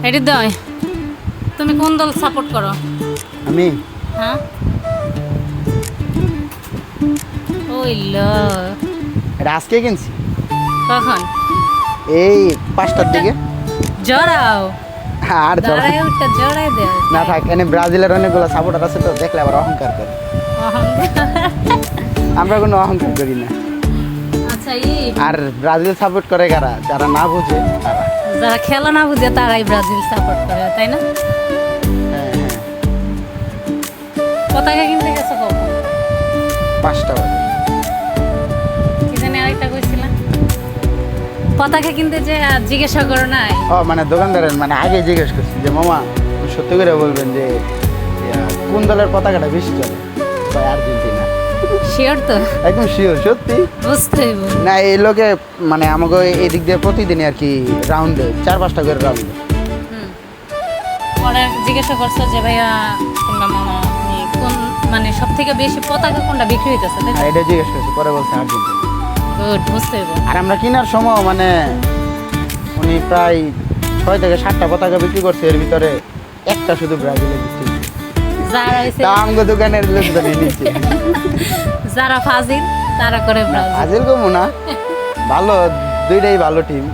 হৃদয়, তুমি কোন দল সাপোর্ট করো? আমি হ্যাঁ, ওই এটা আজকে কিনছি, কখন? এই 5টার দিকে। জড়াও, আর দাঁড়ায় উঠে জড়াই দেও। না থাক, এনে ব্রাজিলের অনেকগুলো সাপোর্টার আছে তো, দেখলে আবার অহংকার করে। আমরা কোনো অহংকার করি না। আচ্ছা, আর ব্রাজিল সাপোর্ট করে কারা? যারা না বুঝে তারা। যারা খেলা না বুঝে তারাই ব্রাজিল সাপোর্ট করে, তাই না? হ্যাঁ হ্যাঁ, পতাকা কিনতে গেছো কখন? 5টা বাজে। কি জানি আরেকটা কইছিলাম, পতাকা কিনতে যে জিজ্ঞাসা করো নাই? ও মানে দোকানদারের মানে আগে জিজ্ঞেস করছি যে মামা সত্যি করে বলবেন যে কোন দলের পতাকাটা বেশি চলে? আর্জেন্টিনা। শিওর তো? একদম শিওর, সত্যি। বুঝতে হইব। না এই লোকে মানে আমাকে এই দিক দিয়ে প্রতিদিনই আর কি রাউন্ডে 4-5টা করে রাউন্ডে। পরে জিজ্ঞাসা করছো যে ভাইয়া কিংবা মামা আপনি কোন মানে সব থেকে বেশি পতাকা কোনটা বিক্রি হইতেছে? হ্যাঁ এটা জিজ্ঞেস করছি, পরে বলছে আর্জেন্টিনা। গুড, বুঝতে হইব। আর আমরা কেনার সময় মানে উনি প্রায় 6 থেকে 7টা পতাকা বিক্রি করছে, এর ভিতরে একটা শুধু ব্রাজিলের বিক্রি। যারা হইছে তা আমগো দোকানের লোকজনই নিচ্ছে। যারা ফাজিল তারা করে ব্রাজিল। ব্রাজিল কমু না, ভালো, দুইটাই ভালো টিম।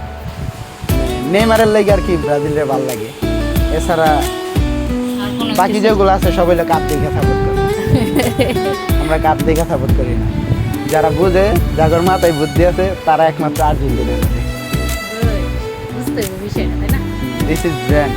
নেইমারের লাগে আর কি ব্রাজিলের ভালো লাগে, এছাড়া আর কোনো বাকি কিছু- যেগুলো আছে সবাই কাপ দেখে সাপোর্ট করে। আমরা কাপ দেখে সাপোর্ট করি না। যারা বুঝে, যাদের মাথায় বুদ্ধি আছে, তারা একমাত্র আর্জেন্টিনা। Good, বুঝতে হইব বিষয়টা, তাই না? This is brand.